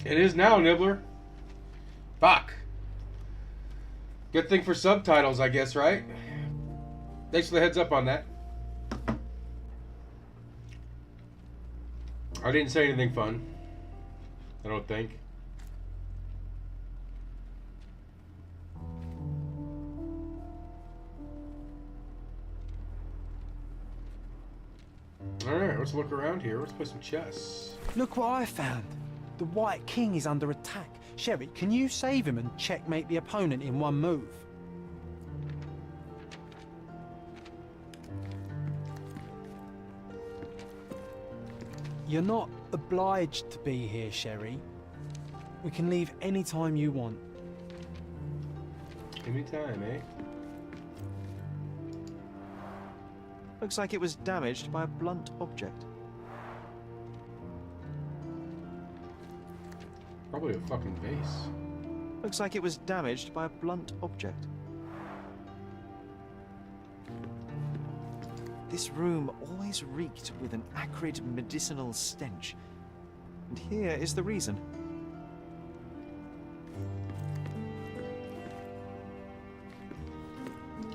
It is now, Nibbler. Fuck. Good thing for subtitles, I guess, right? Thanks for the heads up on that. I didn't say anything fun. I don't think. Alright, let's look around here. Let's play some chess. Look what I found. The White King is under attack. Sherry, can you save him and checkmate the opponent in one move? You're not obliged to be here, Sherry. We can leave any time you want. Anytime, eh? Looks like it was damaged by a blunt object. Probably a fucking vase. Looks like it was damaged by a blunt object. This room always reeked with an acrid medicinal stench. And here is the reason.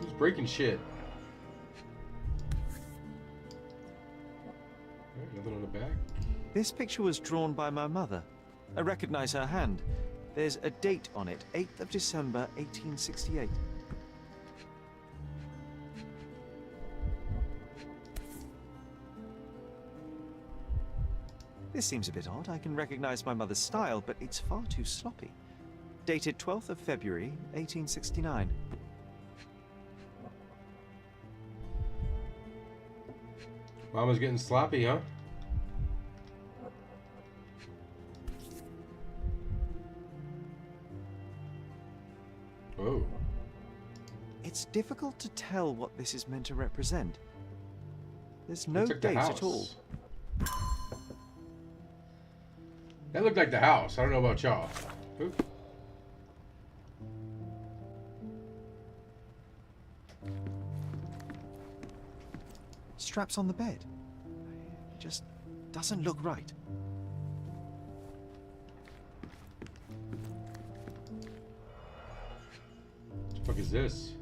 Who's breaking shit? Alright, nothing on the back. This picture was drawn by my mother. I recognize her hand. There's a date on it, 8th of December, 1868. This seems a bit odd. I can recognize my mother's style, but it's far too sloppy. Dated 12th of February, 1869. Mama's getting sloppy, huh? Oh. It's difficult to tell what this is meant to represent. There's no Looks like the date house. at all. That looked like the house. I don't know about y'all. Oop. Straps on the bed. Just doesn't look right. What the fuck is this?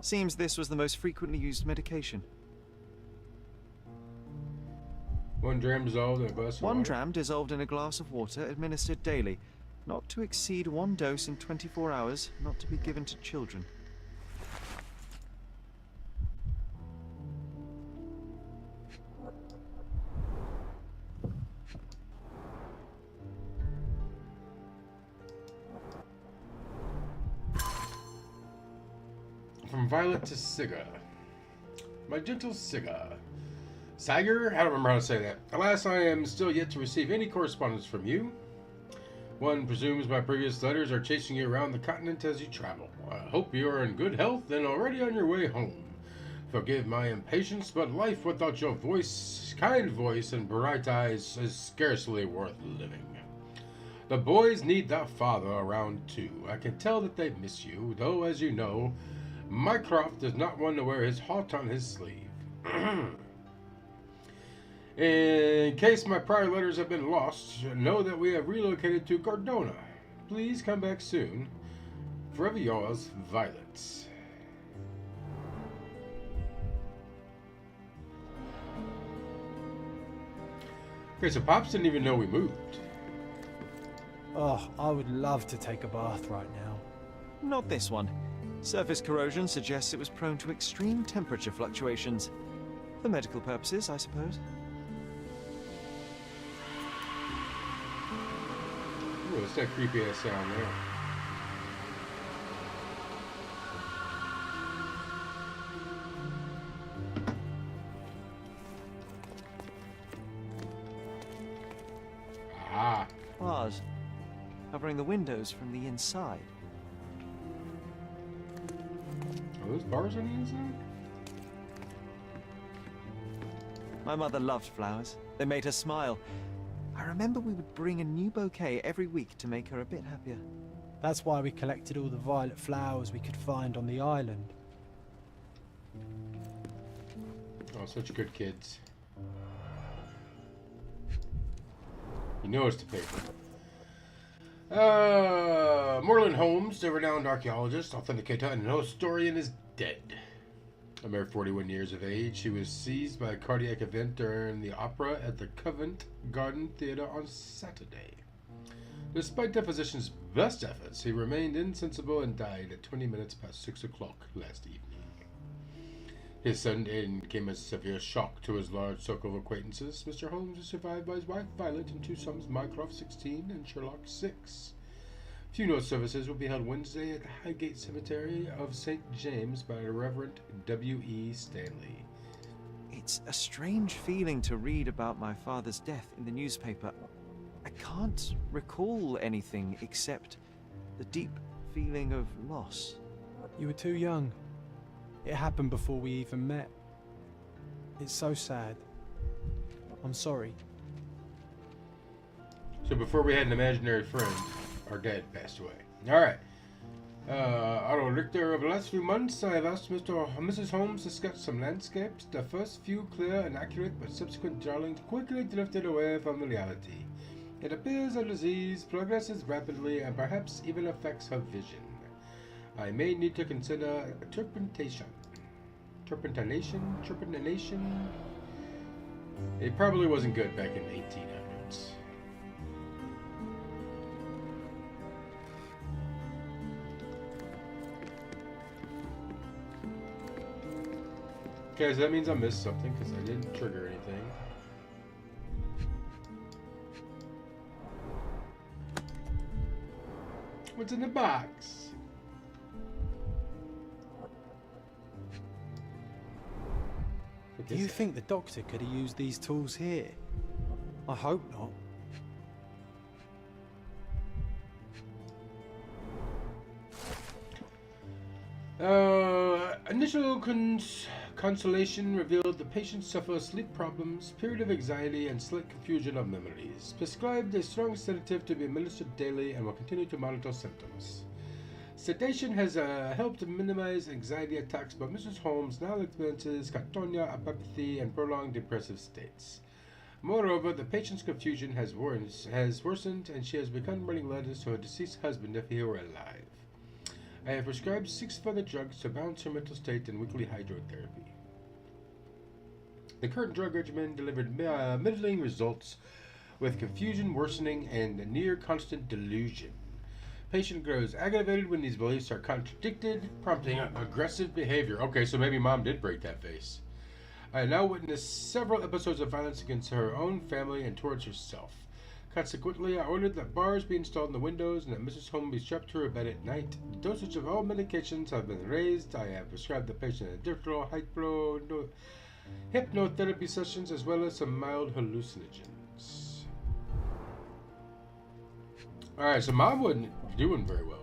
Seems this was the most frequently used medication. 1 dram dissolved in a glass of 1 water. dram dissolved in a glass of water, administered daily. Not to exceed 1 dose in 24 hours, not to be given to children. From Violet to Siga. My gentle Siga. Sager? I don't remember how to say that. Alas, I am still yet to receive any correspondence from you. One presumes my previous letters are chasing you around the continent as you travel. I hope you are in good health and already on your way home. Forgive my impatience, but life without your voice, kind voice, and bright eyes is scarcely worth living. The boys need their father around too. I can tell that they miss you, though, as you know, Mycroft does not want to wear his heart on his sleeve. In case my prior letters have been lost, know that we have relocated to Cardona. Please come back soon. Forever yours, Violet. Okay, so Pops didn't even know we moved. Oh, I would love to take a bath right now. Not this one. Surface corrosion suggests it was prone to extreme temperature fluctuations. For medical purposes, I suppose. Ooh, what's that creepy ass sound there? Ah. Bars covering the windows from the inside. Are those bars on the inside? My mother loved flowers. They made her smile. I remember we would bring a new bouquet every week to make her a bit happier. That's why we collected all the violet flowers we could find on the island. Oh, such good kids. You know it's the paper. Moreland Holmes, the renowned archaeologist, authenticator, and historian, is dead. A mere 41 years of age, he was seized by a cardiac event during the opera at the Covent Garden Theatre on Saturday. Despite the physician's best efforts, he remained insensible and died at 20 minutes past 6 o'clock last evening. His sudden end came as a severe shock to his large circle of acquaintances. Mr. Holmes is survived by his wife Violet and two sons, Mycroft 16 and Sherlock 6. Funeral services will be held Wednesday at the Highgate Cemetery of St. James by the Reverend W.E. Stanley. It's a strange feeling to read about my father's death in the newspaper. I can't recall anything except the deep feeling of loss. You were too young. It happened before we even met. It's so sad. I'm sorry. So before we had an imaginary friend, our dad passed away. Alright. Otto Richter, over the last few months, I have asked Mr. or Mrs. Holmes to sketch some landscapes. The first few clear and accurate, but subsequent drawings quickly drifted away from reality. It appears the disease progresses rapidly and perhaps even affects her vision. I may need to consider turpentination. Turpentination? It probably wasn't good back in the 1800s. Okay, so that means I missed something because I didn't trigger anything. What's in the box? Do you think the doctor could have used these tools here? I hope not. Initial consultation revealed the patient suffers sleep problems, period of anxiety, and slight confusion of memories. Prescribed a strong sedative to be administered daily and will continue to monitor symptoms. Sedation has helped minimize anxiety attacks, but Mrs. Holmes now experiences catatonia, apathy, and prolonged depressive states. Moreover, the patient's confusion has worsened, and she has begun writing letters to her deceased husband if he were alive. I have prescribed 6 further drugs to balance her mental state and weekly hydrotherapy. The current drug regimen delivered middling results, with confusion worsening and near constant delusion. Patient grows aggravated when these beliefs are contradicted, prompting aggressive behavior. Okay, so maybe mom did break that vase. I now witness several episodes of violence against her own family and towards herself. Consequently, I ordered that bars be installed in the windows and that Mrs. Holmes be strapped to her bed at night. The dosage of all medications have been raised. I have prescribed the patient additional hypnotherapy sessions as well as some mild hallucinogens. Alright, so mom wasn't doing very well.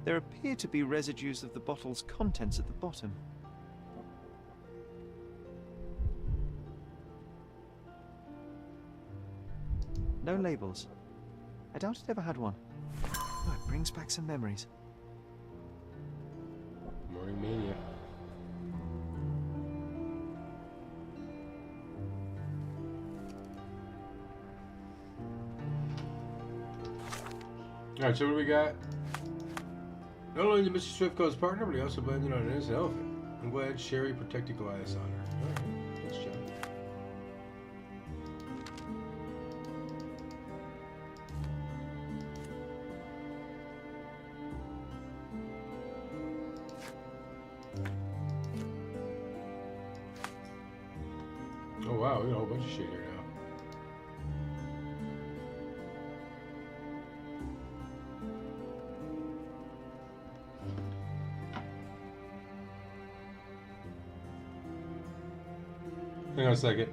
There appear to be residues of the bottle's contents at the bottom. No labels. I doubt it ever had one. Oh, it brings back some memories. Morning mania. Alright, so what do we got? Not only did Mr. Swift call his partner, but he also blamed it on an innocent elephant. I'm glad Sherry protected Goliath's honor. Alright, nice job. Oh wow, we got a whole bunch of shit here now. Hang on a second.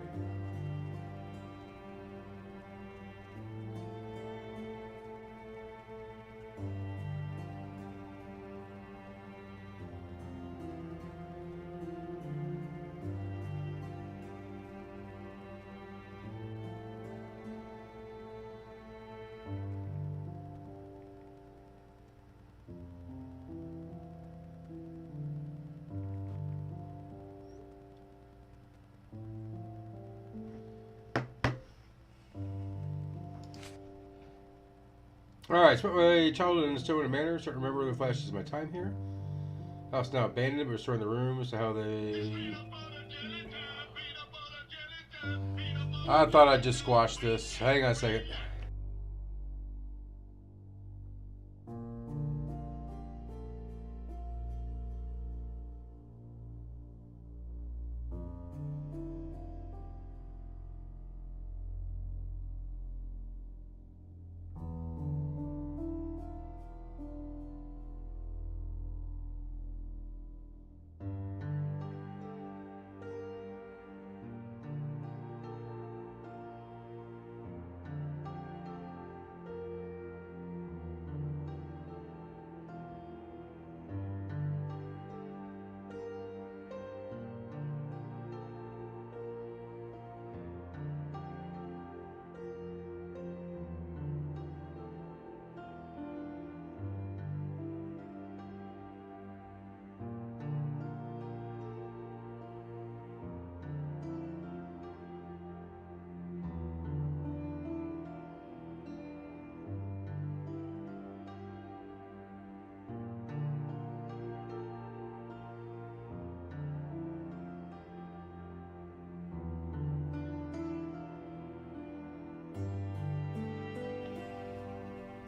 Alright, spent my childhood in a Stillwater Manor. Start to remember the flashes of my time here. House now abandoned, but restoring the rooms to how they... I thought I'd just squash this. Hang on a second.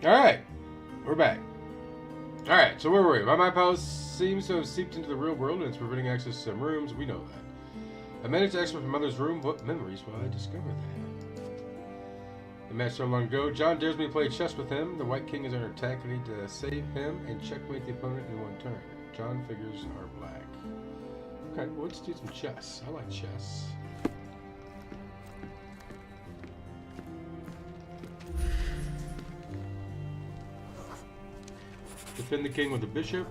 Alright, we're back. Alright, so where were we? My mind palace seems to have seeped into the real world and it's preventing access to some rooms. We know that. I managed to access my mother's room. What memories will I discover there? The match so long ago. John dares me to play chess with him. The White King is under attack. I need to save him and checkmate the opponent in one turn. John figures are black. Okay, well, let's do some chess. I like chess. Defend the king with a bishop.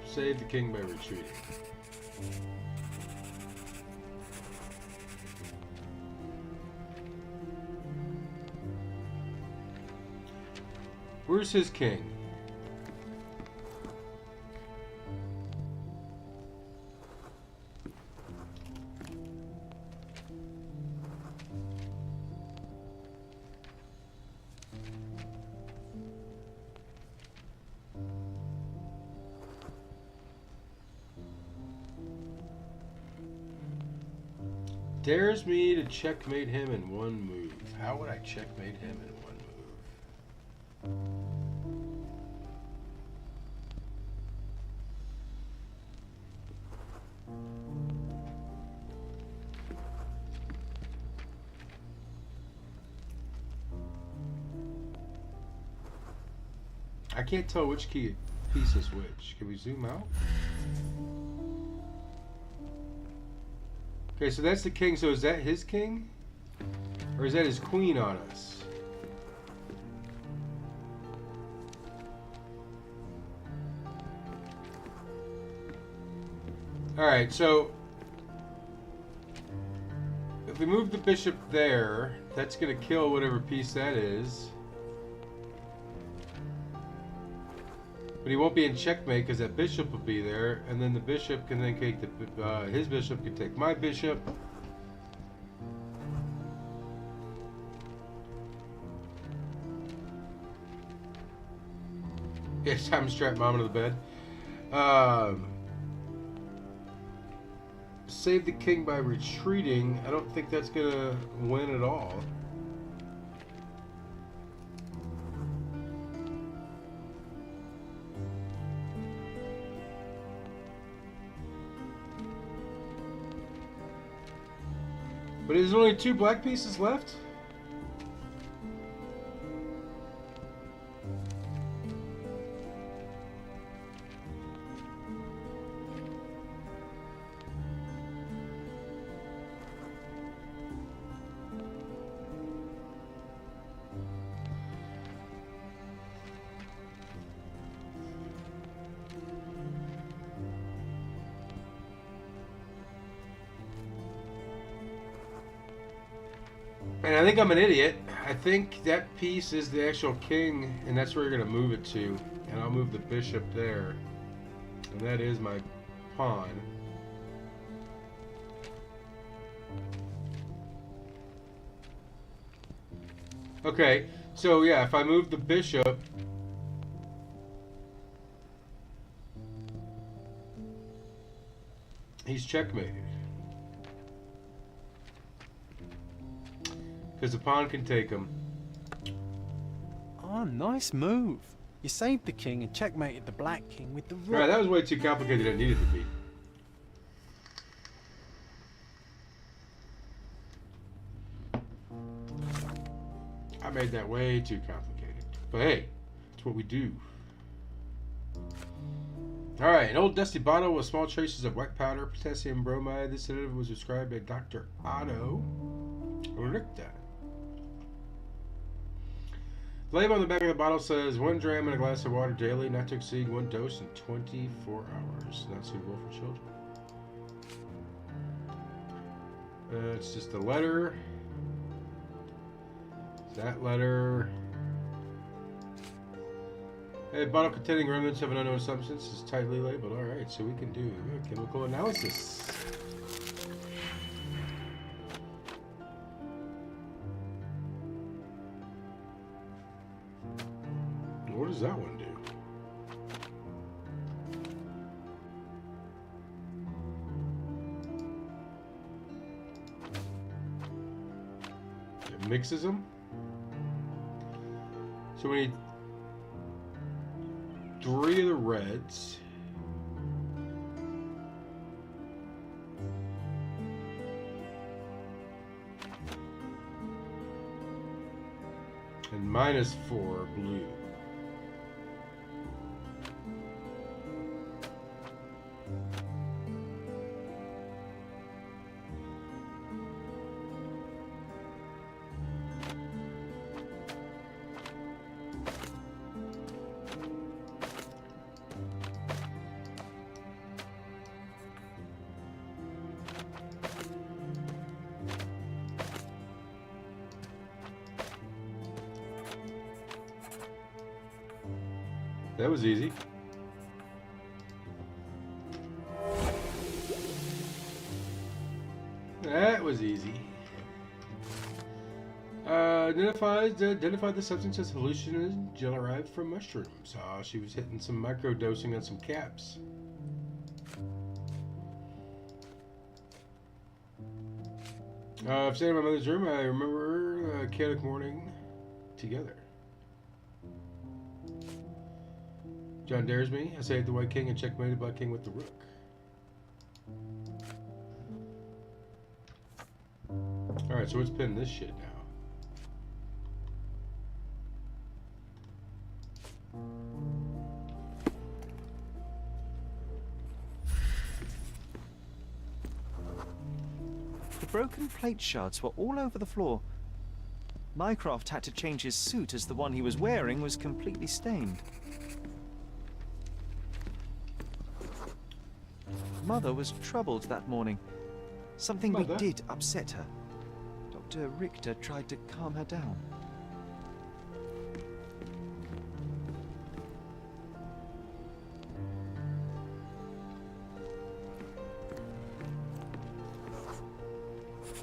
Save the king by retreating. Where's his king? Dares me to checkmate him in one move. How would I checkmate him in one move? I can't tell which piece is which. Can we zoom out? Okay, so that's the king. So is that his king? Or is that his queen on us? Alright, so if we move the bishop there, that's going to kill whatever piece that is. But he won't be in checkmate because that bishop will be there, and then the bishop can then take the his bishop can take my bishop. Yeah, it's time to strap mom into the bed. Save the king by retreating. I don't think that's gonna win at all. But there's only 2 black pieces left? And I think I'm an idiot. I think that piece is the actual king, and that's where you're going to move it to. And I'll move the bishop there. And that is my pawn. Okay, so yeah, if I move the bishop, He's checkmated. Because the pawn can take him. Oh, nice move. You saved the king and checkmated the black king with the rook. Alright, that was way too complicated than it needed to be. I made that way too complicated. But hey, it's what we do. Alright, an old dusty bottle with small traces of white powder, potassium bromide. This sedative was prescribed by Dr. Otto Richter. The label on the back of the bottle says 1 dram in a glass of water daily, not to exceed 1 dose in 24 hours. Not suitable for children. It's just a letter. That letter. A bottle containing remnants of an unknown substance is tightly labeled. Alright, so we can do a chemical analysis. What does that one do? It mixes them. So we need 3 of the reds. And -4 blue. That was easy. That was easy. Identify the substance as hallucinogen derived from mushrooms. She was hitting some microdosing on some caps. I've stayed in my mother's room. I remember a chaotic morning together. John dares me. I saved the white king and checkmated the black king with the rook. Alright, so let's pin this shit now. The broken plate shards were all over the floor. Mycroft had to change his suit as the one he was wearing was completely stained. Mother was troubled that morning. Something we did upset her. Dr. Richter tried to calm her down.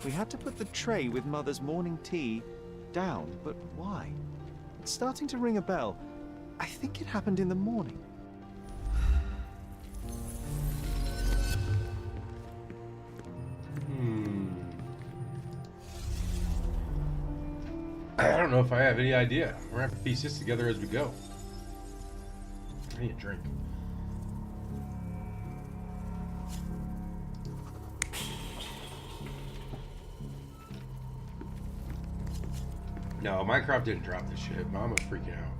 We had to put the tray with Mother's morning tea down, but why? It's starting to ring a bell. I think it happened in the morning. I don't know if I have any idea. We're gonna have to piece this together as we go. I need a drink. No, Minecraft didn't drop this shit. Mom was freaking out.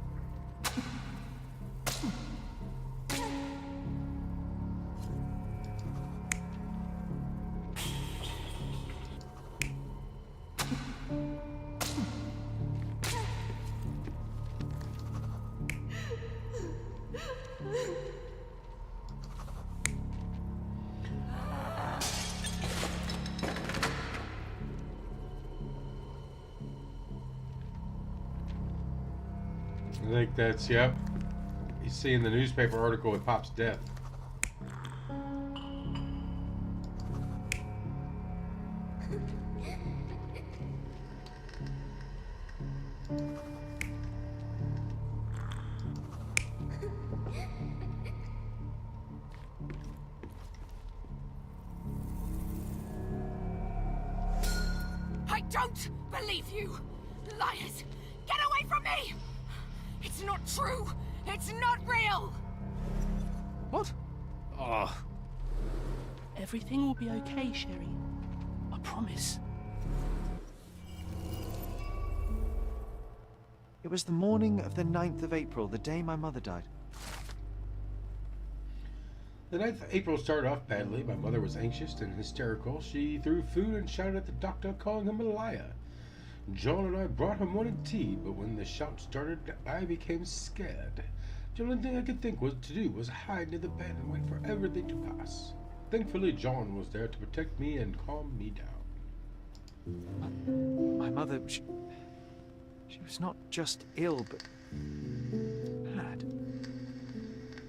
I think that's, yep. You see in the newspaper article with Pop's death. don't believe you! Liars! Get away from me! It's not true! It's not real! What? Oh, Everything will be okay, Sherry. I promise. It was the morning of the 9th of April, the day my mother died. the 9th of April started off badly. My mother was anxious and hysterical. She threw food and shouted at the doctor, calling him a liar. John and I brought her morning tea, but when the shout started, I became scared. The only thing I could think to do was hide near the bed and wait for everything to pass. Thankfully, John was there to protect me and calm me down. My mother, she was not just ill, but mad.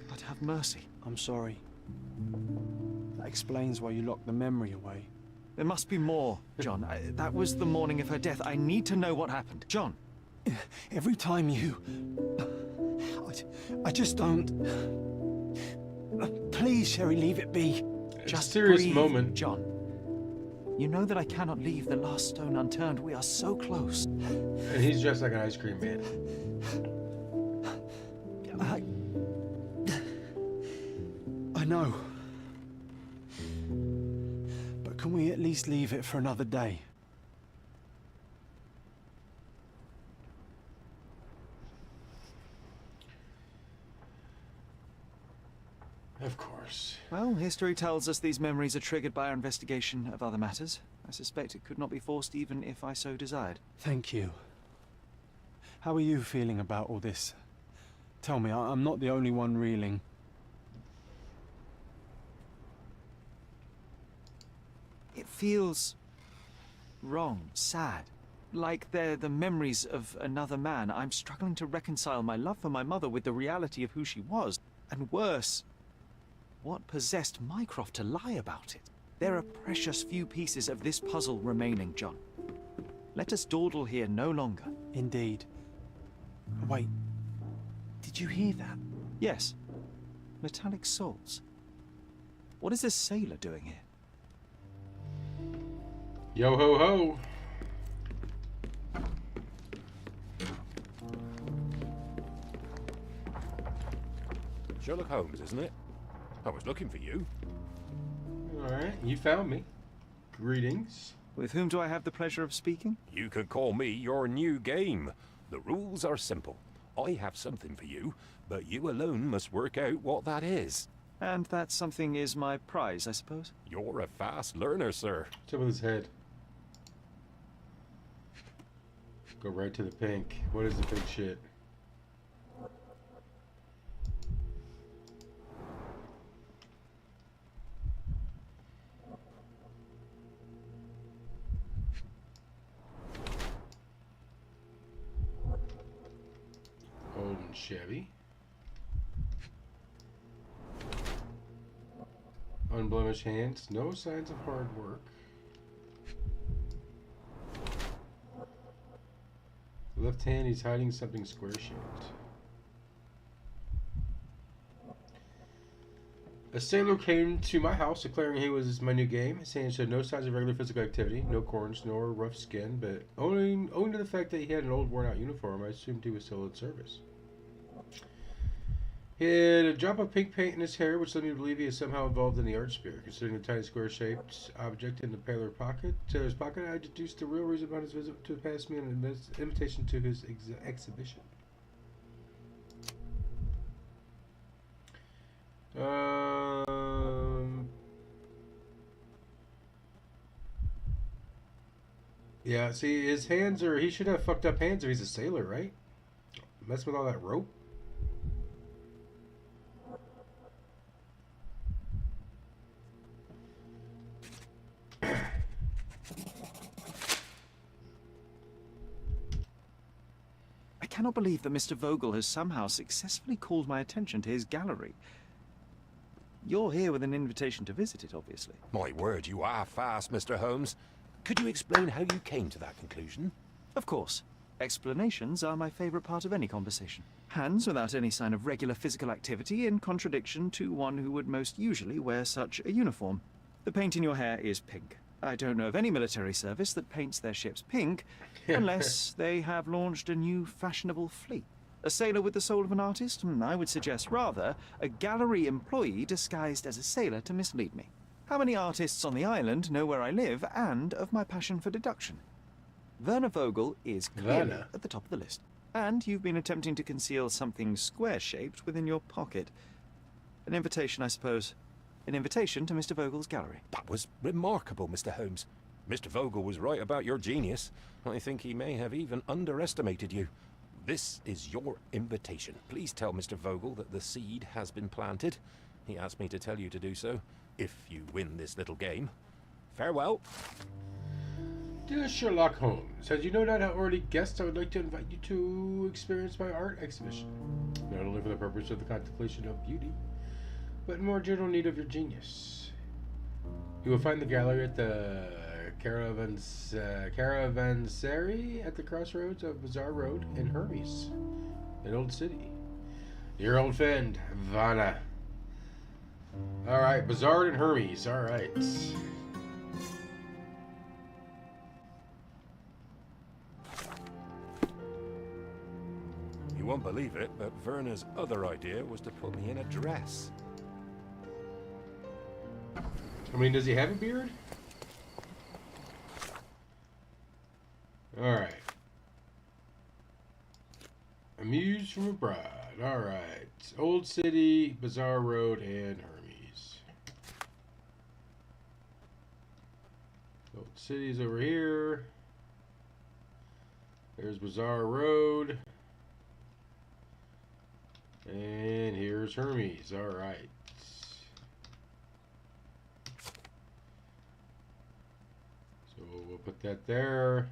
God have mercy. I'm sorry. That explains why you locked the memory away. There must be more, John. That was the morning of her death. I need to know what happened. John. Every time you... I just don't... Please, Sherry, leave it be. Just a serious breathe, moment. John. You know that I cannot leave the last stone unturned. We are so close. And he's dressed like an ice cream man. I know. But can we at least leave it for another day? Of course. Well, history tells us these memories are triggered by our investigation of other matters. I suspect it could not be forced even if I so desired. Thank you. How are you feeling about all this? Tell me, I'm not the only one reeling. It feels wrong, sad. Like they're the memories of another man. I'm struggling to reconcile my love for my mother with the reality of who she was. And worse, what possessed Mycroft to lie about it? There are precious few pieces of this puzzle remaining, John. Let us dawdle here no longer. Indeed. Wait, did you hear that? Yes. Metallic souls. What is this sailor doing here? Yo ho ho. Sherlock Holmes, isn't it? I was looking for you. Alright, you found me. Greetings. With whom do I have the pleasure of speaking? You can call me your new game. The rules are simple. I have something for you, but you alone must work out what that is. And that something is my prize, I suppose? You're a fast learner, sir. What's up with his head? Go right to the pink. What is the pink shit? Old and shabby. Unblemished hands. No signs of hard work. Left hand, he's hiding something square-shaped. A sailor came to my house declaring he was my new game. His hand showed no signs of regular physical activity, no corns nor rough skin, but owing to the fact that he had an old worn-out uniform, I assumed he was still in service. He had a drop of pink paint in his hair, which led me to believe he is somehow involved in the art sphere. Considering the tiny square-shaped object in the tailor's pocket, I deduced the real reason behind his visit to pass me an invitation to his exhibition. Yeah, see, his hands are... He should have fucked up hands if he's a sailor, right? Mess with all that rope. I cannot believe that Mr. Vogel has somehow successfully called my attention to his gallery. You're here with an invitation to visit it, obviously. My word, you are fast, Mr. Holmes. Could you explain how you came to that conclusion? Of course. Explanations are my favorite part of any conversation. Hands without any sign of regular physical activity, in contradiction to one who would most usually wear such a uniform. The paint in your hair is pink. I don't know of any military service that paints their ships pink, unless they have launched a new fashionable fleet. A sailor with the soul of an artist? I would suggest rather a gallery employee disguised as a sailor to mislead me. How many artists on the island know where I live and of my passion for deduction? Werner Vogel is clearly Werner. at the top of the list. And you've been attempting to conceal something square-shaped within your pocket. An invitation, I suppose. An invitation to Mr. Vogel's gallery. That was remarkable, Mr. Holmes. Mr. Vogel was right about your genius. I think he may have even underestimated you. This is your invitation. Please tell Mr. Vogel that the seed has been planted. He asked me to tell you to do so, if you win this little game. Farewell. Dear Sherlock Holmes, as you no doubt have already guessed, I would like to invite you to experience my art exhibition. Not only for the purpose of the contemplation of beauty, but in more general need of your genius. You will find the gallery at the Caravanserai at the crossroads of Bazaar Road in Hermes, an old city. Your old friend, Vanna. Alright, Bazaar and Hermes, alright. You won't believe it, but Werner's other idea was to put me in a dress. I mean, does he have a beard? Alright. Amuse from abroad. Alright. Old City, Bazaar Road, and Hermes. Old City's over here. There's Bazaar Road. And here's Hermes. Alright. So we'll put that there.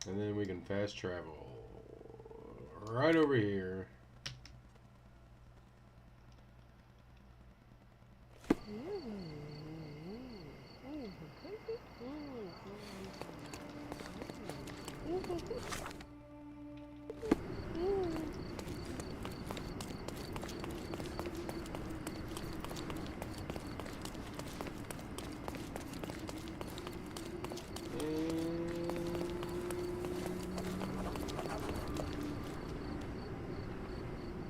And then we can fast travel right over here.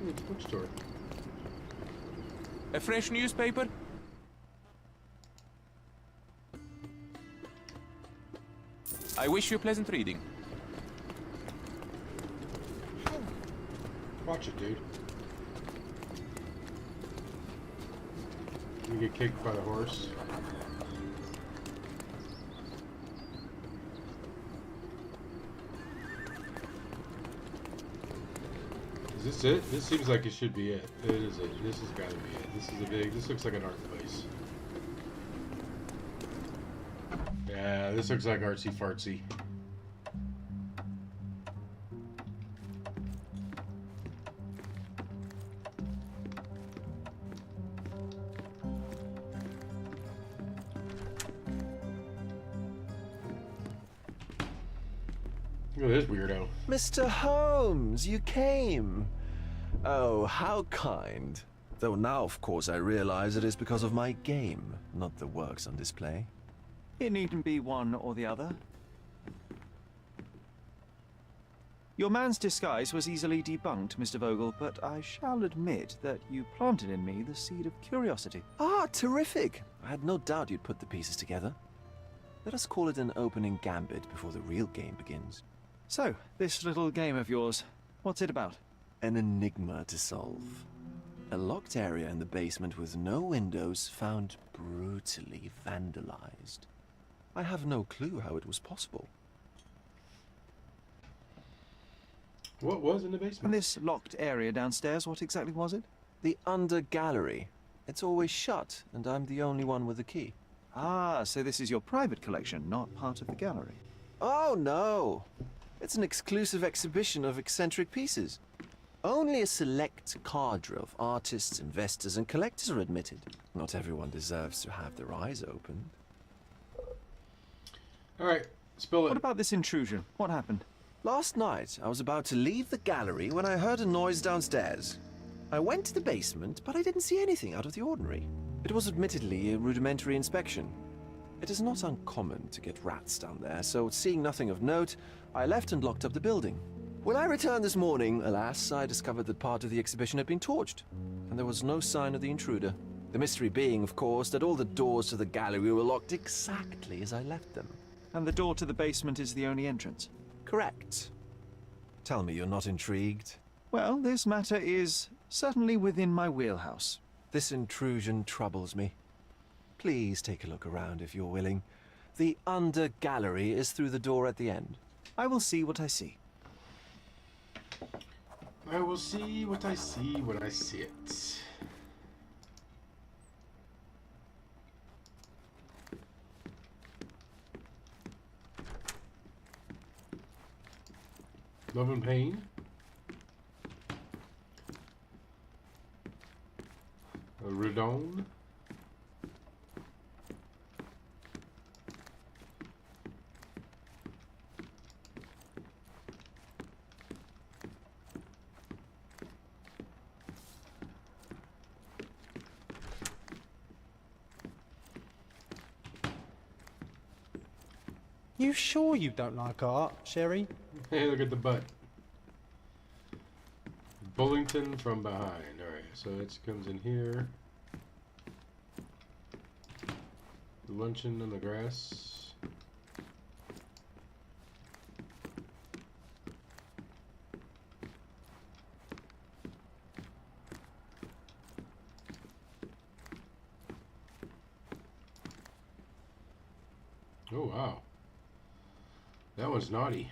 It's a bookstore. A fresh newspaper? I wish you pleasant reading. Watch it, dude. You get kicked by the horse. Is this it? This seems like it should be it. It is it. This has got to be it. This is a big. This looks like an art place. Yeah, this looks like artsy fartsy. Look at this weirdo. Mr. Holmes, you came. Oh, how kind. Though now, of course, I realize it is because of my game, not the works on display. It needn't be one or the other. Your man's disguise was easily debunked, Mr. Vogel, but I shall admit that you planted in me the seed of curiosity. Ah, terrific. I had no doubt you'd put the pieces together. Let us call it an opening gambit before the real game begins. So, this little game of yours, what's it about? An enigma to solve. A locked area in the basement with no windows found brutally vandalized. I have no clue how it was possible. What was in the And basement? this locked area downstairs, what exactly was it? The under gallery. It's always shut, and I'm the only one with the key. Ah, so this is your private collection, not part of the gallery. Oh, no. It's an exclusive exhibition of eccentric pieces. Only a select cadre of artists, investors, and collectors are admitted. Not everyone deserves to have their eyes opened. Alright, spill What it. about this intrusion? What happened? Last night, I was about to leave the gallery when I heard a noise downstairs. I went to the basement, but I didn't see anything out of the ordinary. It was admittedly a rudimentary inspection. It is not uncommon to get rats down there, so seeing nothing of note, I left and locked up the building. When I returned this morning, alas, I discovered that part of the exhibition had been torched, and there was no sign of the intruder. The mystery being, of course, that all the doors to the gallery were locked exactly as I left them. And the door to the basement is the only entrance? Correct. Tell me you're not intrigued. Well, this matter is certainly within my wheelhouse. This intrusion troubles me. Please take a look around if you're willing. The under gallery is through the door at the end. I will see what I see. I will see what I see when I see it. Love and Pain. Redon. You sure you don't like art, Sherry? Hey, look at the butt. Bullington from behind. Alright, so it comes in here. Luncheon on the grass. Oh, wow. That one's naughty.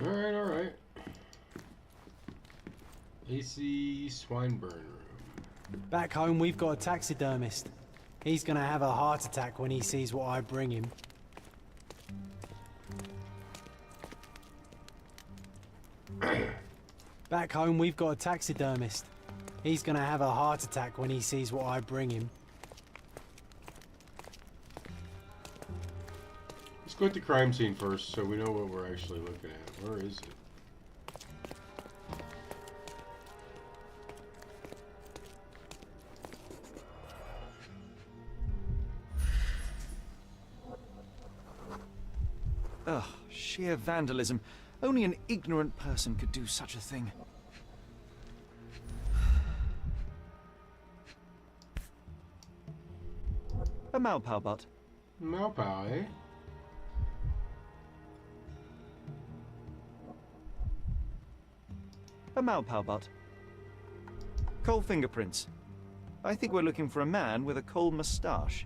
Alright, alright. AC Swinburne room. Back home, we've got a taxidermist. He's gonna have a heart attack when he sees what I bring him. Back home, we've got a taxidermist. He's gonna have a heart attack when he sees what I bring him. Let's go at the crime scene first so we know what we're actually looking at. Where is it? Ugh, sheer vandalism. Only an ignorant person could do such a thing. A Malpao butt. Malpao, eh? A Malpao butt. Coal fingerprints. I think we're looking for a man with a coal moustache.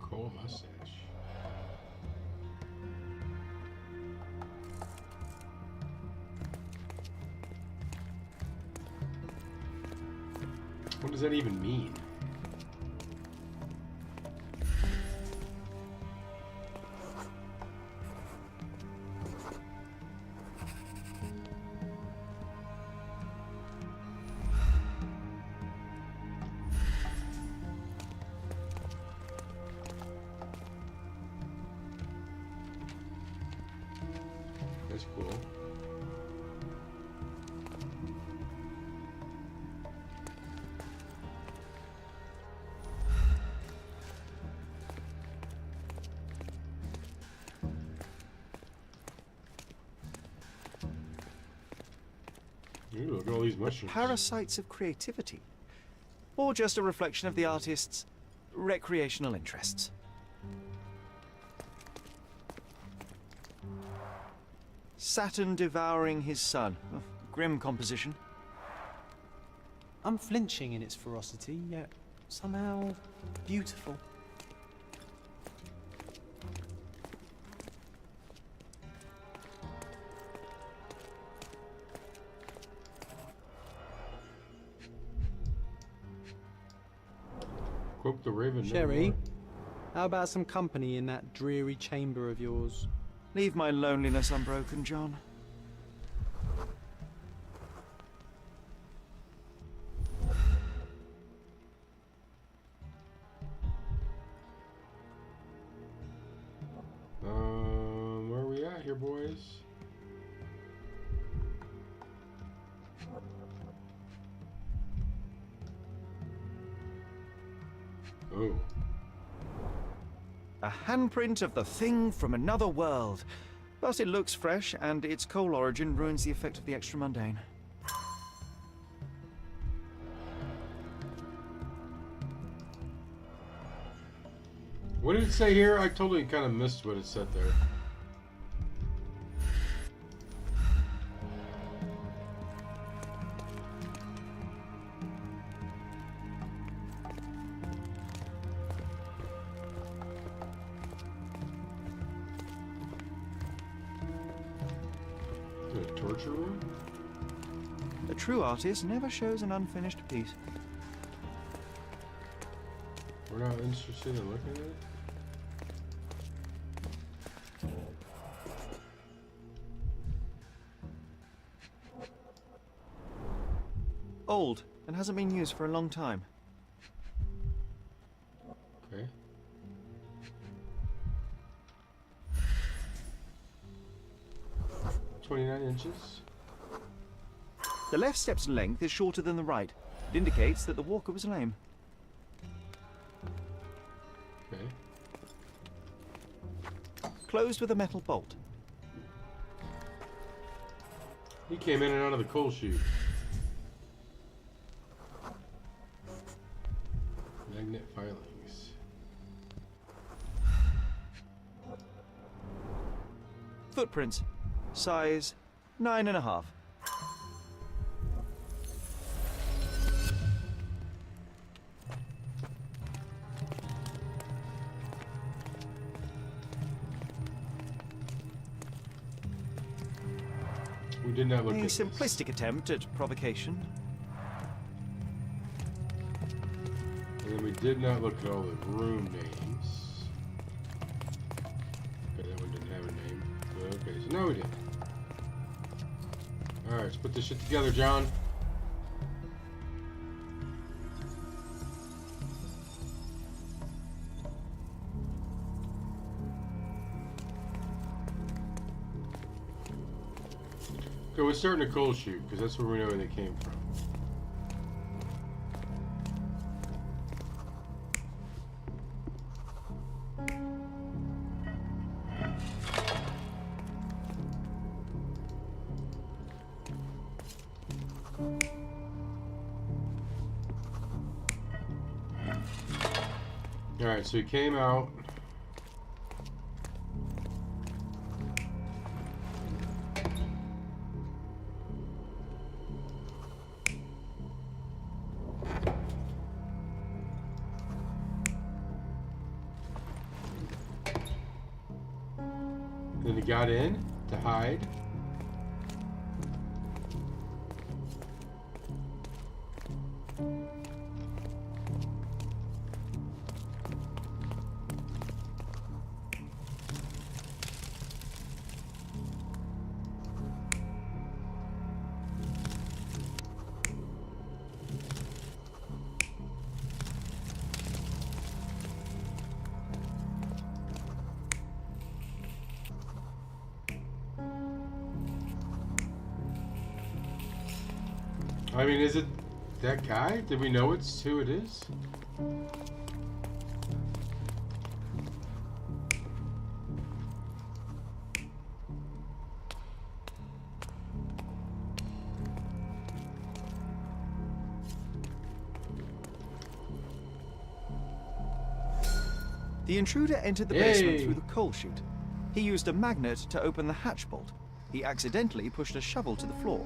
Coal mustache. What does that even mean? That's cool. Ooh, look at all these mushrooms. Parasites of creativity. Or just a reflection of the artist's recreational interests. Saturn devouring his sun. Oh, grim composition. Unflinching in its ferocity, yet somehow beautiful. Quote the Raven. no Sherry, more. how about some company in that dreary chamber of yours? Leave my loneliness unbroken, John. Oh. A handprint of the thing from another world. But it looks fresh, and its coal origin ruins the effect of the extra mundane. What did it say here? I totally kind of missed what it said there. A torture room? A true artist never shows an unfinished piece. We're not interested in looking at it? Old, and hasn't been used for a long time. Okay. $29 inches. The left step's length is shorter than the right. It indicates that the walker was lame. Okay. Closed with a metal bolt. He came in and out of the coal chute. Magnet filings. Footprints. Size 9.5. We did not look A at this. simplistic attempt at provocation. And then we did not look at all the room names. Okay, that one didn't have a name. Okay, so now we did. Alright, let's put this shit together, John. Okay, we're starting a coal chute, because that's where we know where they came from. Alright, so he came out. Then he got in to hide. I mean, is it that guy? Did we know it's who it is? The intruder entered the basement through the coal chute. He used a magnet to open the hatch bolt. He accidentally pushed a shovel to the floor.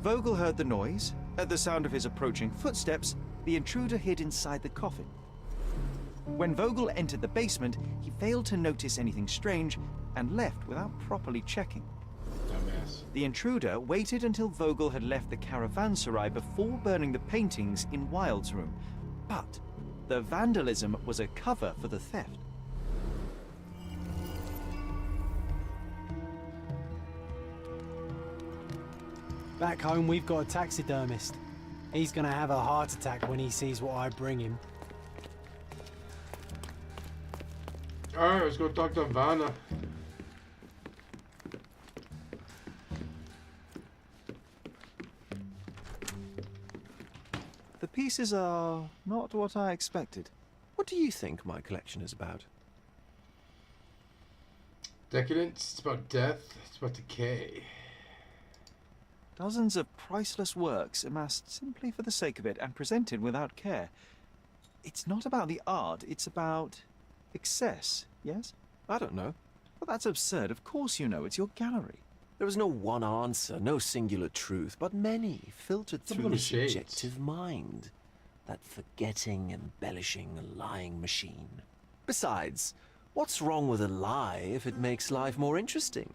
Vogel heard the noise. At the sound of his approaching footsteps, the intruder hid inside the coffin. When Vogel entered the basement, he failed to notice anything strange and left without properly checking. Dumbass. The intruder waited until Vogel had left the caravanserai before burning the paintings in Wilde's room. But the vandalism was a cover for the theft. Back home, we've got a taxidermist. He's gonna have a heart attack when he sees what I bring him. Alright, let's go talk to Vanna. The pieces are not what I expected. What do you think my collection is about? Decadence, it's about death, it's about decay. Dozens of priceless works amassed simply for the sake of it and presented without care. It's not about the art, it's about excess, yes? I don't know. Well, that's absurd. Of course you know. It's your gallery. There is no one answer, no singular truth, but many filtered Some through of them the shades. subjective mind. That forgetting, embellishing, lying machine. Besides, what's wrong with a lie if it makes life more interesting?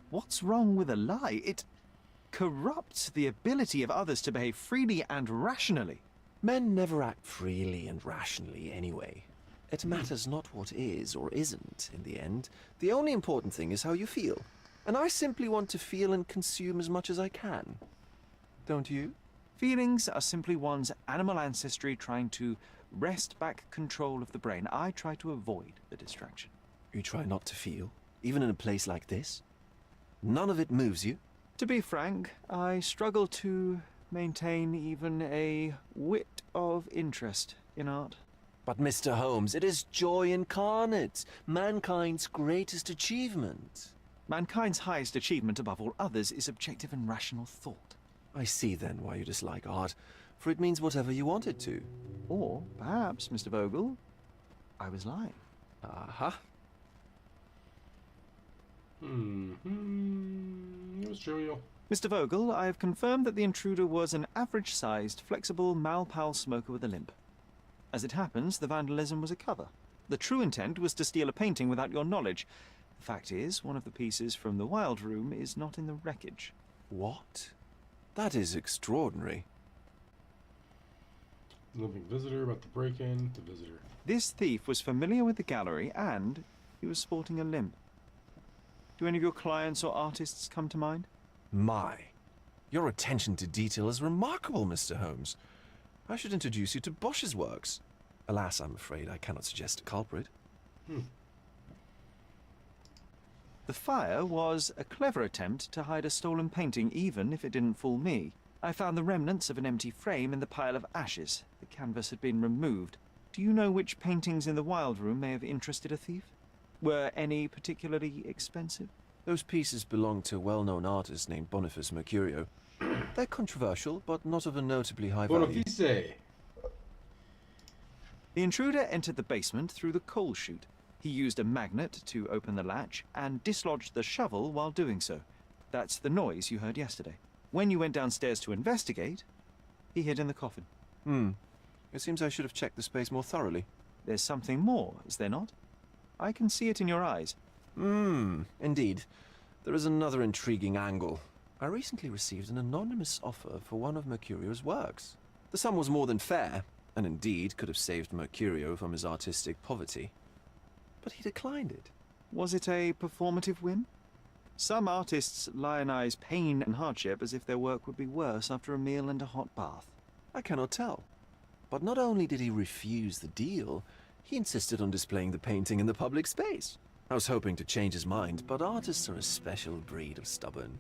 What's wrong with a lie? It corrupts the ability of others to behave freely and rationally. Men never act freely and rationally anyway. It matters not what is or isn't in the end. The only important thing is how you feel. And I simply want to feel and consume as much as I can. Don't you? Feelings are simply one's animal ancestry trying to wrest back control of the brain. I try to avoid the distraction. You try not to feel, even in a place like this? None of it moves you? To be frank, I struggle to maintain even a whit of interest in art. But Mr. Holmes, it is joy incarnate, mankind's greatest achievement. Mankind's highest achievement above all others is objective and rational thought. I see then why you dislike art, for it means whatever you want it to. Or perhaps, Mr. Vogel, I was lying. Aha. It was trivial. Mr. Vogel, I have confirmed that the intruder was an average-sized, flexible Malpal smoker with a limp. As it happens, the vandalism was a cover. The true intent was to steal a painting without your knowledge. The fact is, one of the pieces from the Wild Room is not in the wreckage. What? That is extraordinary. Living visitor about to break in. The visitor. This thief was familiar with the gallery and he was sporting a limp. Do any of your clients or artists come to mind? My. Your attention to detail is remarkable, Mr. Holmes. I should introduce you to Bosch's works. Alas, I'm afraid I cannot suggest a culprit. The fire was a clever attempt to hide a stolen painting, even if it didn't fool me. I found the remnants of an empty frame in the pile of ashes. The canvas had been removed. Do you know which paintings in the Wild Room may have interested a thief? Were any particularly expensive? Those pieces belong to a well-known artist named Boniface Mercurio. They're controversial, but not of a notably high value. Boniface. The intruder entered the basement through the coal chute. He used a magnet to open the latch and dislodged the shovel while doing so. That's the noise you heard yesterday. When you went downstairs to investigate, he hid in the coffin. It seems I should have checked the space more thoroughly. There's something more, is there not? I can see it in your eyes. Indeed. There is another intriguing angle. I recently received an anonymous offer for one of Mercurio's works. The sum was more than fair, and indeed could have saved Mercurio from his artistic poverty. But he declined it. Was it a performative whim? Some artists lionize pain and hardship as if their work would be worse after a meal and a hot bath. I cannot tell. But not only did he refuse the deal, he insisted on displaying the painting in the public space. I was hoping to change his mind, but artists are a special breed of stubborn.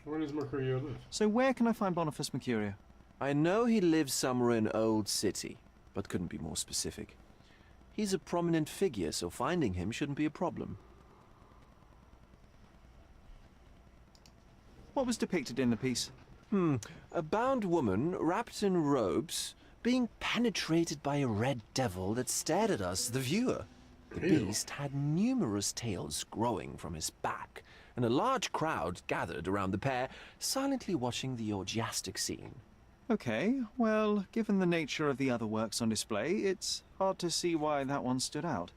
Where does Mercurio live? So where can I find Boniface Mercurio? I know he lives somewhere in Old City, but couldn't be more specific. He's a prominent figure, so finding him shouldn't be a problem. What was depicted in the piece? A bound woman, wrapped in robes, being penetrated by a red devil that stared at us, the viewer. The Ew. beast had numerous tails growing from his back, and a large crowd gathered around the pair, silently watching the orgiastic scene. Okay, well, given the nature of the other works on display, it's hard to see why that one stood out.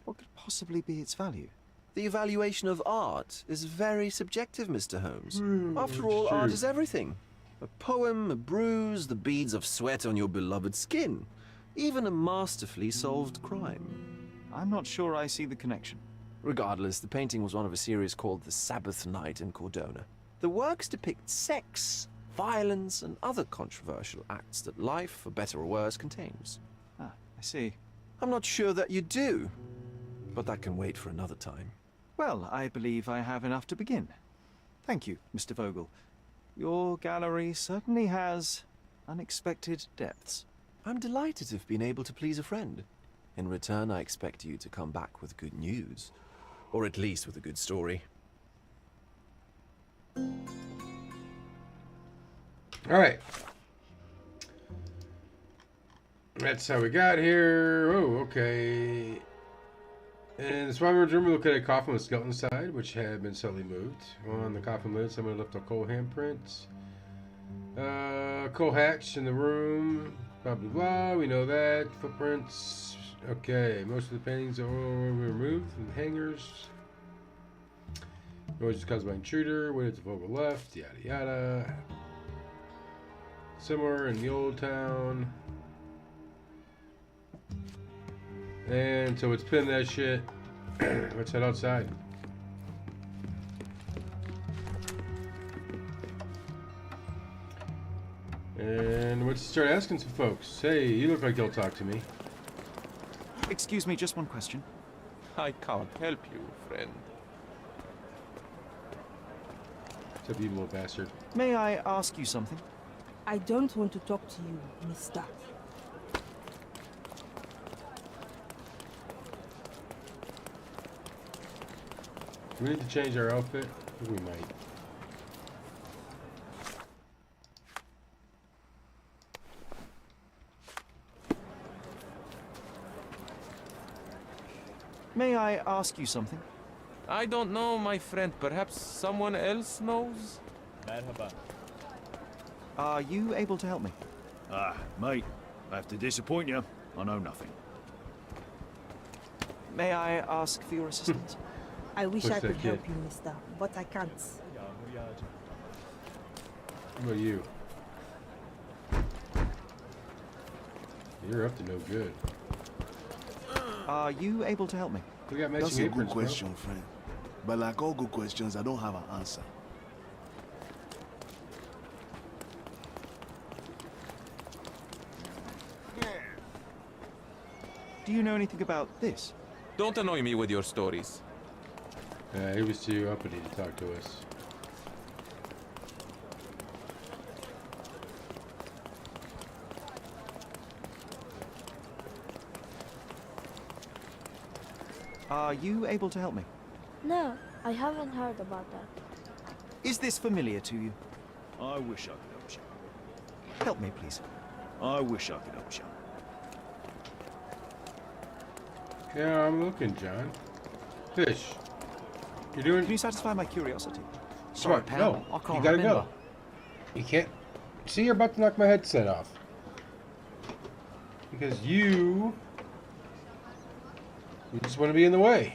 What could possibly be its value? The evaluation of art is very subjective, Mr. Holmes. After it's all, art true. is everything. A poem, a bruise, the beads of sweat on your beloved skin. Even a masterfully solved crime. I'm not sure I see the connection. Regardless, the painting was one of a series called The Sabbath Night in Cordona. The works depict sex, violence, and other controversial acts that life, for better or worse, contains. Ah, I see. I'm not sure that you do, but that can wait for another time. Well, I believe I have enough to begin. Thank you, Mr. Vogel. Your gallery certainly has unexpected depths. I'm delighted to have been able to please a friend. In return, I expect you to come back with good news. Or at least with a good story. Alright. That's how we got here. Oh, okay. In the survivor's room, we look at a coffin with a skeleton inside, which had been subtly moved. On the coffin lid, someone left a coal handprint. Coal hatch in the room. Blah, blah, blah. We know that. Footprints. Okay. Most of the paintings are removed from the hangers. Noise is caused by intruder. Waited to Vogel left. Yada, yada. Somewhere in the old town. And so it's pinned that shit. Let's head outside. And let's start asking some folks. Hey, you look like you'll talk to me. Excuse me, just one question. I can't help you, friend. What's up, you little bastard? May I ask you something? I don't want to talk to you, mister. Do we need to change our outfit? I think we might. May I ask you something? I don't know, my friend. Perhaps someone else knows? Are you able to help me? Ah, mate, I have to disappoint you. I know nothing. May I ask for your assistance? I wish What's I that could help kid? you, mister, but I can't. What about you? You're up to no good. Are you able to help me? We got That's matching a good aprons, bro. question, friend. But like all good questions, I don't have an answer. Do you know anything about this? Don't annoy me with your stories. He was too uppity to talk to us. Are you able to help me? No, I haven't heard about that. Is this familiar to you? I wish I could help you. Help me, please. I wish I could help you. Yeah, I'm looking, John. Fish. You doing? Can you satisfy my curiosity? Come Sorry, on, pal. no. I can't You gotta remember. go. You can't. See, you're about to knock my headset off. Because you just want to be in the way.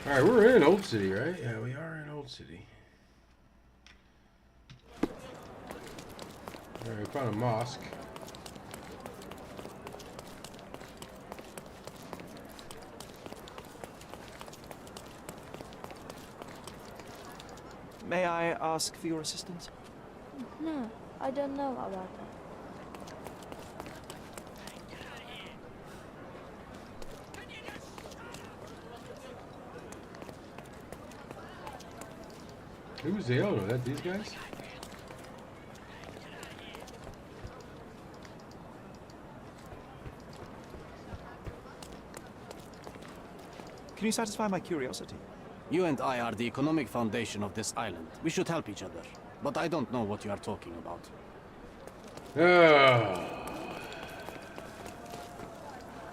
Alright, we're in Old City, right? Yeah, we are in Old City. Alright, we found a mosque. May I ask for your assistance? No, I don't know about that. Who's the owner? That these guys? Can you satisfy my curiosity? You and I are the economic foundation of this island. We should help each other. But I don't know what you are talking about.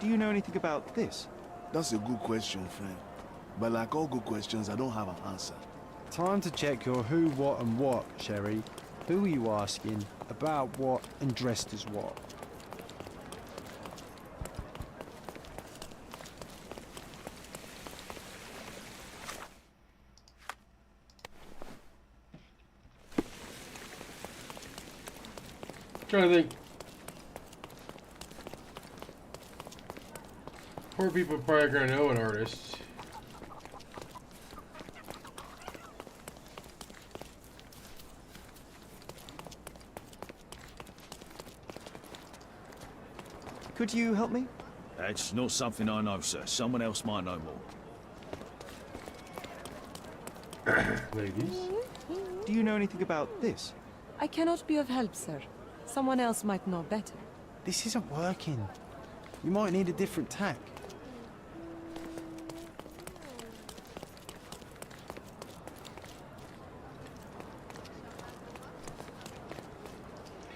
Do you know anything about this? That's a good question, friend. But like all good questions, I don't have an answer. Time to check your who, what, and what, Sherry. Who are you asking, about what, and dressed as what? Trying to think. Poor people probably gonna know an artist. Could you help me? That's not something I know, sir. Someone else might know more. Ladies. Do you know anything about this? I cannot be of help, sir. Someone else might know better. This isn't working. You might need a different tack.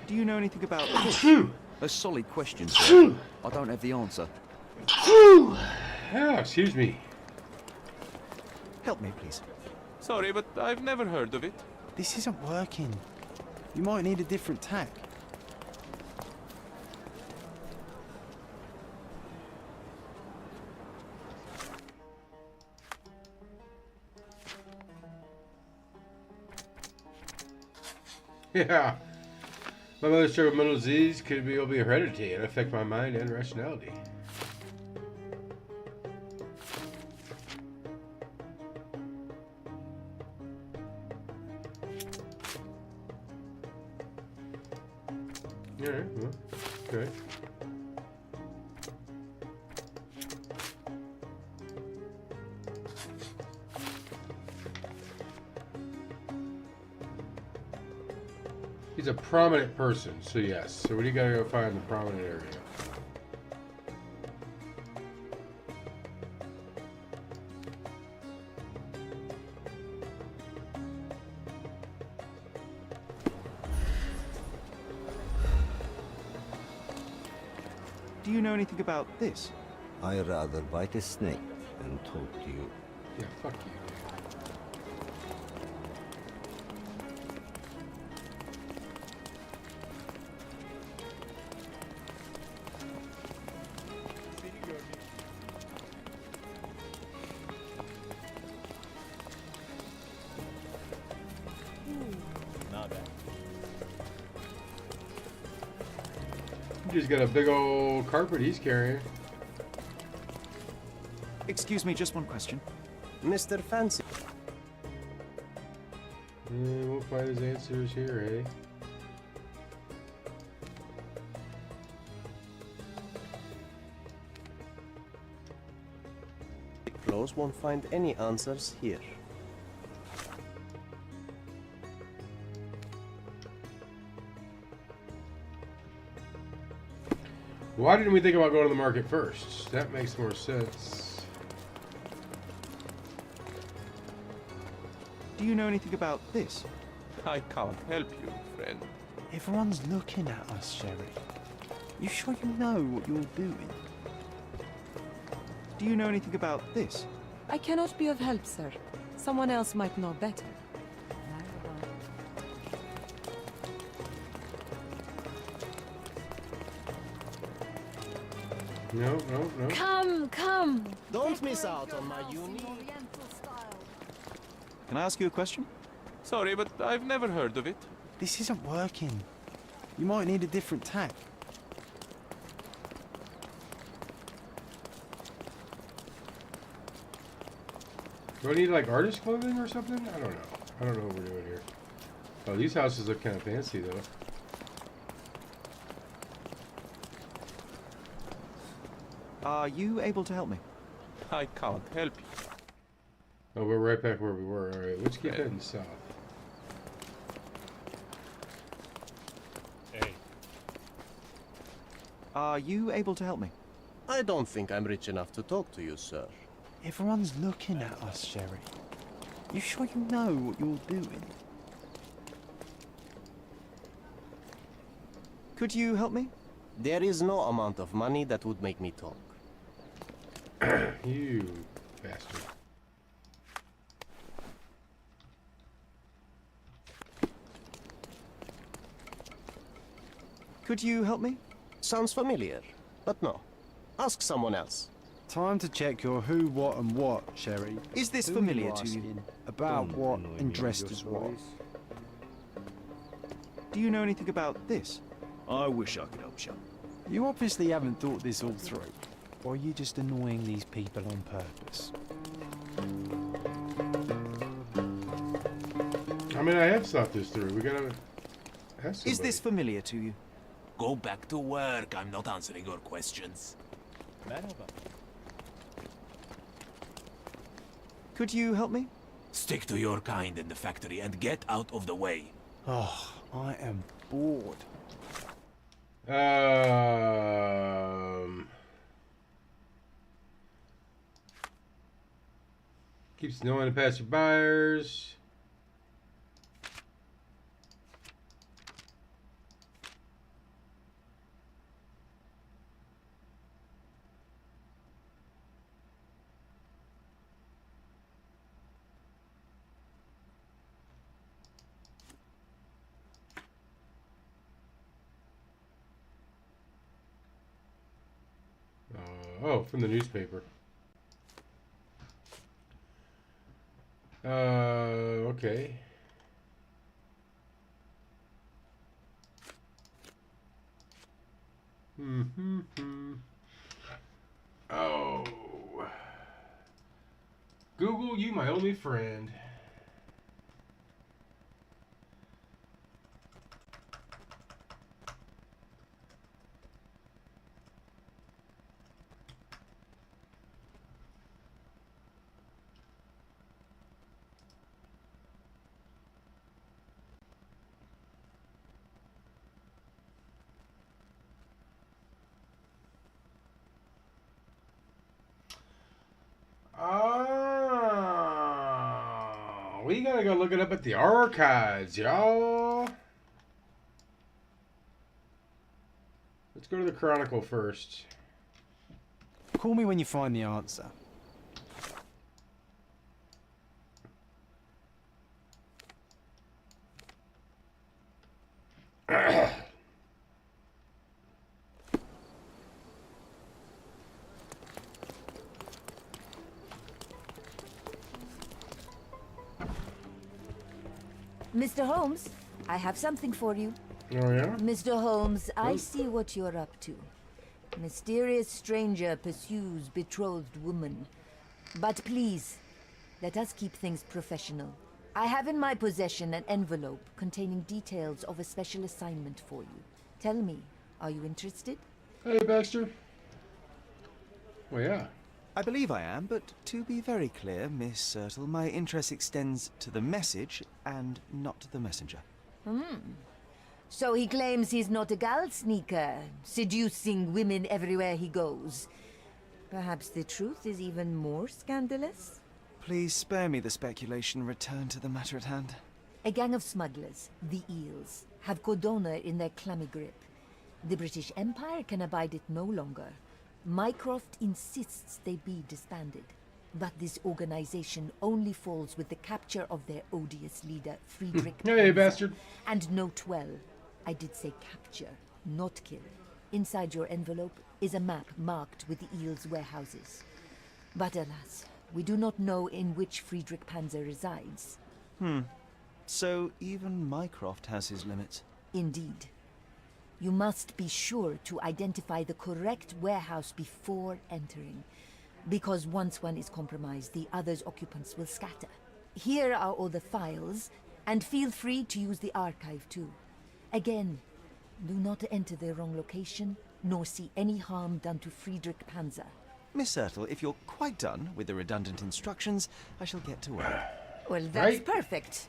Do you know anything about this? A solid question, sir. I don't have the answer. Yeah, excuse me. Help me, please. Sorry, but I've never heard of it. This isn't working. You might need a different tack. Yeah. My mother's struggle with mental disease could be heredity and affect my mind and rationality. Alright, well, okay. He's a prominent person, so yes. So we gotta go find the prominent area. Do you know anything about this? I rather bite a snake than talk to you. Yeah, fuck you. He's got a big old carpet he's carrying. Excuse me, just one question. Mr. Fancy. Yeah, we'll find his answers here, eh? Close won't find any answers here. Why didn't we think about going to the market first? That makes more sense. Do you know anything about this? I can't help you, friend. Everyone's looking at us, Sherry. You sure you know what you're doing? Do you know anything about this? I cannot be of help, sir. Someone else might know better. No, no, no. Come. Don't miss out on my unique... Can I ask you a question? Sorry, but I've never heard of it. This isn't working. You might need a different tack. Do I need like artist clothing or something? I don't know. I don't know what we're doing here. Oh, these houses look kind of fancy though. Are you able to help me? I can't help you. Oh, we're right back where we were. All right, let's keep heading south. Hey. Are you able to help me? I don't think I'm rich enough to talk to you, sir. Everyone's looking at us, Sherry. You sure you know what you're doing? Could you help me? There is no amount of money that would make me talk. You bastard. Could you help me? Sounds familiar, but no. Ask someone else. Time to check your who, what, and what, Sherry. Is this Who familiar you to you? asking About Don't what annoy me and with dressed your as what? stories. Do you know anything about this? I wish I could help you. You obviously haven't thought this all through. Or are you just annoying these people on purpose? I mean, I have thought this through. We gotta ask somebody. Is this familiar to you? Go back to work. I'm not answering your questions. Could you help me? Stick to your kind in the factory and get out of the way. Oh, I am bored. Keeps knowing to pass your buyers. Oh, from the newspaper. Okay. Oh. Google, you my only friend. We gotta go look it up at the archives, y'all. Let's go to the Chronicle first. Call me when you find the answer. Mr. Holmes, I have something for you. Oh, yeah? Mr. Holmes, I see what you're up to. Mysterious stranger pursues betrothed woman. But please, let us keep things professional. I have in my possession an envelope containing details of a special assignment for you. Tell me, are you interested? Hey, Baxter. Well, yeah. I believe I am, but to be very clear, Miss Sertle, my interest extends to the message and not the messenger. So he claims he's not a gal sneaker, seducing women everywhere he goes. Perhaps the truth is even more scandalous? Please spare me the speculation. Return to the matter at hand. A gang of smugglers, the Eels, have Codona in their clammy grip. The British Empire can abide it no longer. Mycroft insists they be disbanded. But this organization only falls with the capture of their odious leader, Friedrich Hey, Panzer. bastard. And note well, I did say capture, not kill. Inside your envelope is a map marked with the Eels' warehouses. But alas, we do not know in which Friedrich Panzer resides. So even Mycroft has his limits. Indeed. You must be sure to identify the correct warehouse before entering. Because once one is compromised, the other's occupants will scatter. Here are all the files, and feel free to use the archive too. Again, do not enter the wrong location, nor see any harm done to Friedrich Panzer. Miss Sertle, if you're quite done with the redundant instructions, I shall get to work. Well, that's perfect.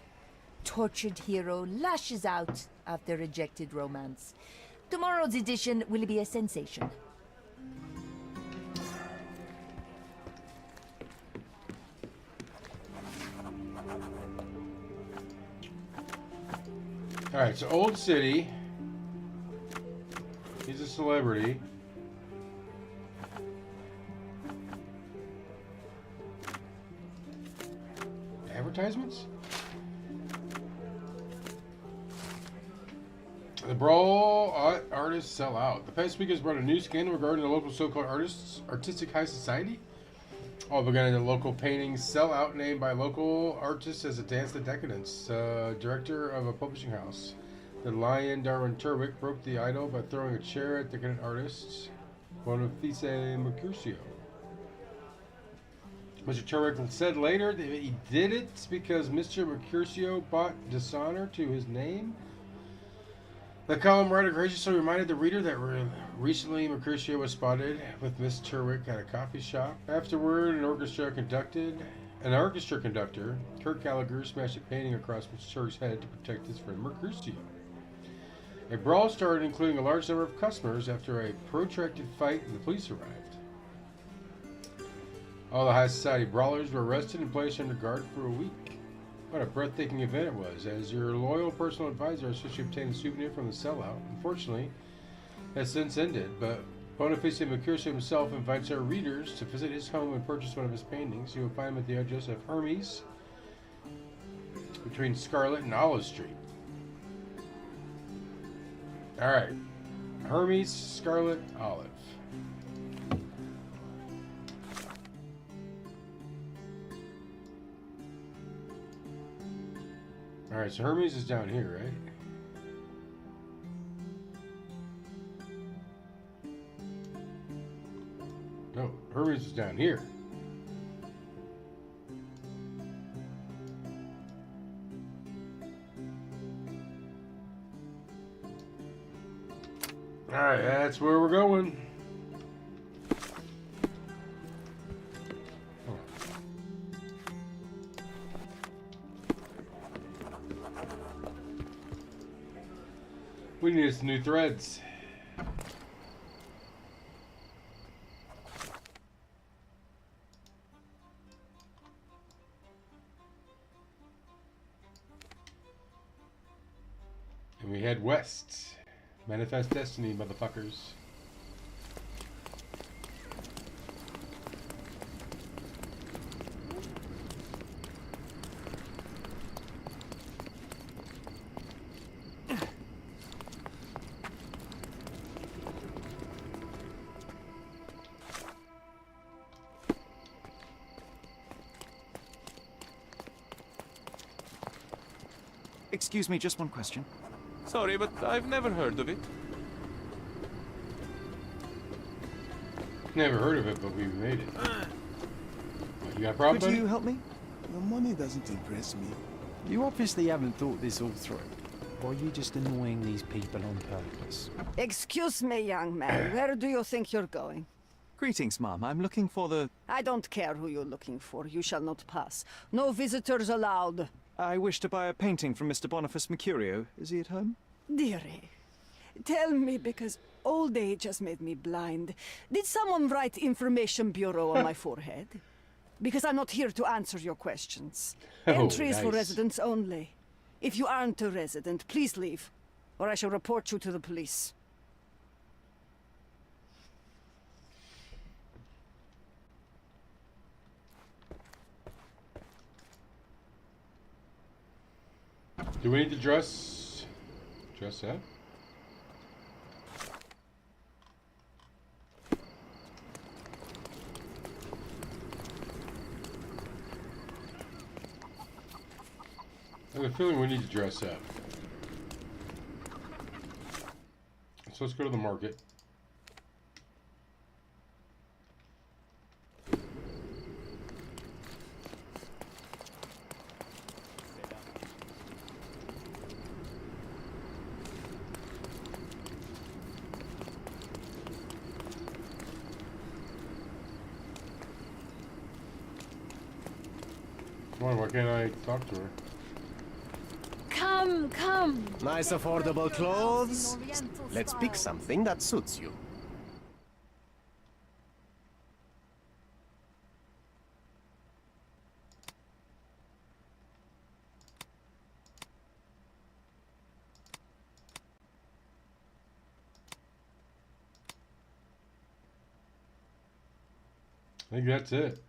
Tortured hero lashes out after rejected romance. Tomorrow's edition will be a sensation. Alright, so Old City. He's a celebrity. Advertisements? The Brawl artists sell out. The past week has brought a new scandal regarding the local so-called artistic high society. All began in the local painting sell out, named by local artists as a dance to decadence. Director of a publishing house, the Lion Darwin Turwick, broke the idol by throwing a chair at decadent artists. Boniface Mercutio. Mr. Turwick said later that he did it because Mr. Mercutio brought dishonor to his name. The column writer graciously reminded the reader that recently Mercutio was spotted with Miss Turwick at a coffee shop. Afterward, an orchestra conducted An orchestra conductor, Kirk Gallagher, smashed a painting across Mr. Turk's head to protect his friend Mercutio. A brawl started, including a large number of customers, after a protracted fight and the police arrived. All the high society brawlers were arrested and placed under guard for a week. What a breathtaking event it was. As your loyal personal advisor, I suggest you obtain a souvenir from the sellout. Unfortunately, it has since ended, but Boniface Mercutio himself invites our readers to visit his home and purchase one of his paintings. You will find him at the address of Hermes, between Scarlet and Olive Street. Alright. Hermes, Scarlet, Olive. Alright, so Hermes is down here, right? No, Hermes is down here. Alright, that's where we're going. We need some new threads. And we head west. Manifest destiny, motherfuckers. Excuse me, just one question. Sorry, but I've never heard of it. Never heard of it, but we made it. You got a problem? Could you help me? Your money doesn't impress me. You obviously haven't thought this all through. Or are you just annoying these people on purpose? Excuse me, young man. Where do you think you're going? Greetings, Mom. I'm looking for the... I don't care who you're looking for. You shall not pass. No visitors allowed. I wish to buy a painting from Mr. Boniface Mercutio. Is he at home? Dearie, tell me, because old age has made me blind. Did someone write Information Bureau on my forehead? Because I'm not here to answer your questions. Entry is for residents only. If you aren't a resident, please leave, or I shall report you to the police. Do we need to dress up? I have a feeling we need to dress up. So let's go to the market. Why can't I talk to her? Come, come. Nice affordable clothes. Let's pick something that suits you. I think that's it.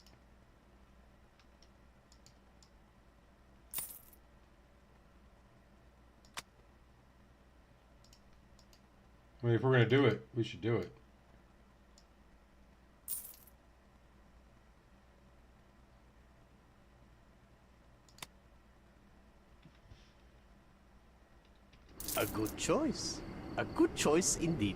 I mean, if we're going to do it, we should do it. A good choice. A good choice indeed.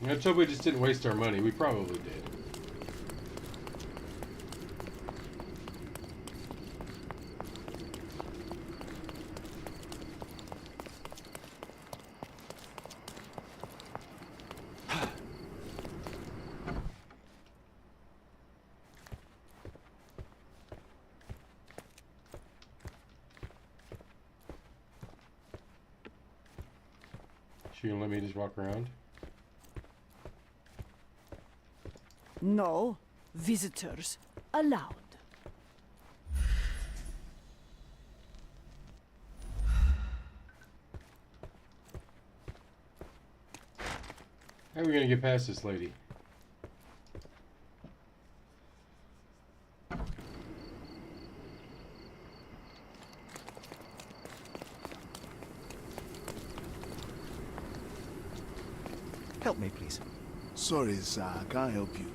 Let's hope we just didn't waste our money. We probably did. She gonna let me just walk around? No visitors allowed. How are we gonna get past this lady? Help me, please. Sorry, sir, I can't help you.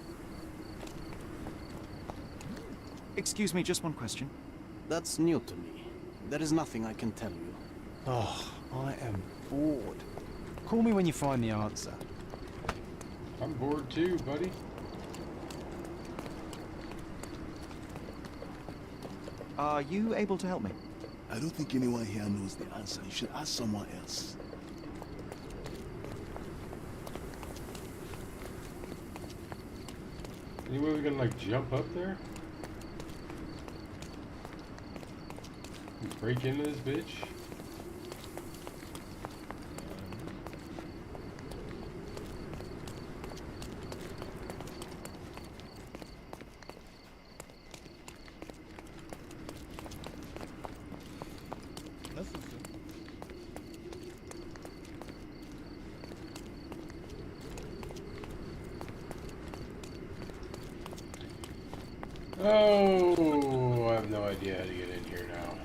Excuse me, just one question. That's new to me. There is nothing I can tell you. Oh, I am bored. Call me when you find the answer. I'm bored too, buddy. Are you able to help me? I don't think anyone here knows the answer. You should ask someone else. Any way we can like jump up there? Break into this bitch? Oh, I have no idea how to get in here now.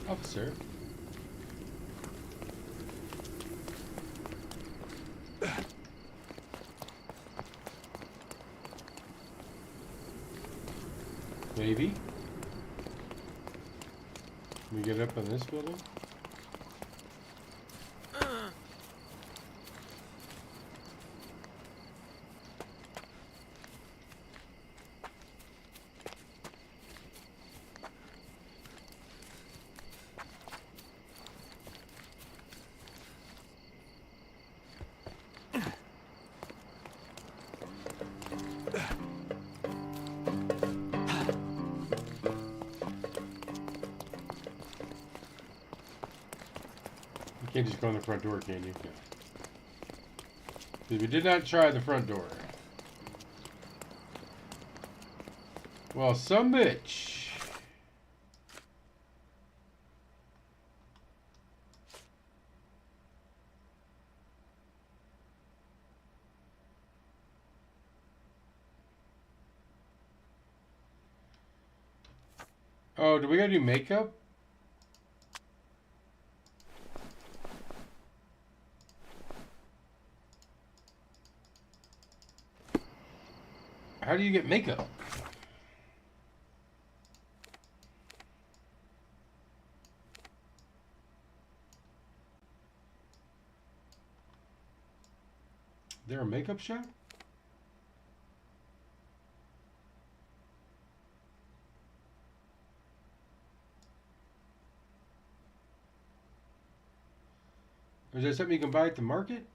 Officer. Maybe. Can we get up on this building? You can't just go in the front door, can you? No. 'Cause we did not try the front door. Well, some bitch. Oh, do we gotta do makeup? How do you get makeup? Is there a makeup shop? Or is that something you can buy at the market?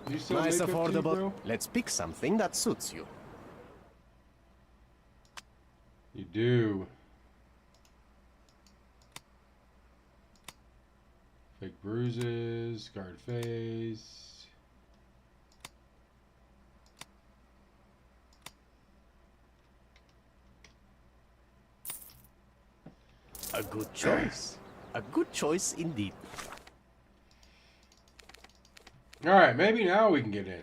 You sell Nice makeup too, affordable. bro? Let's pick something that suits you. You do. Fake bruises, scarred face. A good choice. A good choice indeed. Alright, maybe now we can get in.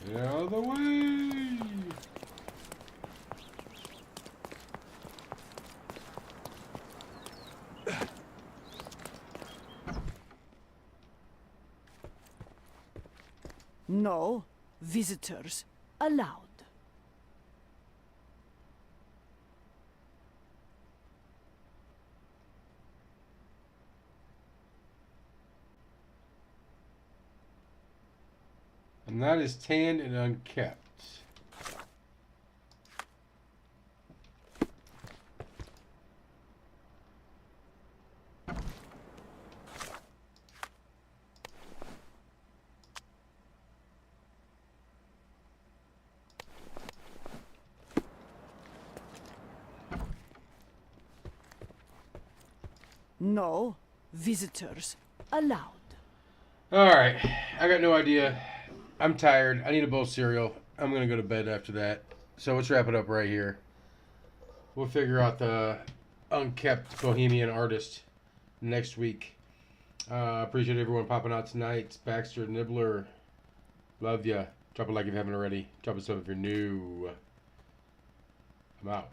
Get out of the way! No visitors allowed. And that is tanned and unkept. No visitors allowed. Alright, I got no idea. I'm tired. I need a bowl of cereal. I'm going to go to bed after that. So let's wrap it up right here. We'll figure out the unkept Bohemian artist next week. Appreciate everyone popping out tonight. Baxter, Nibbler, love ya. Drop a like if you haven't already. Drop a sub if you're new. I'm out.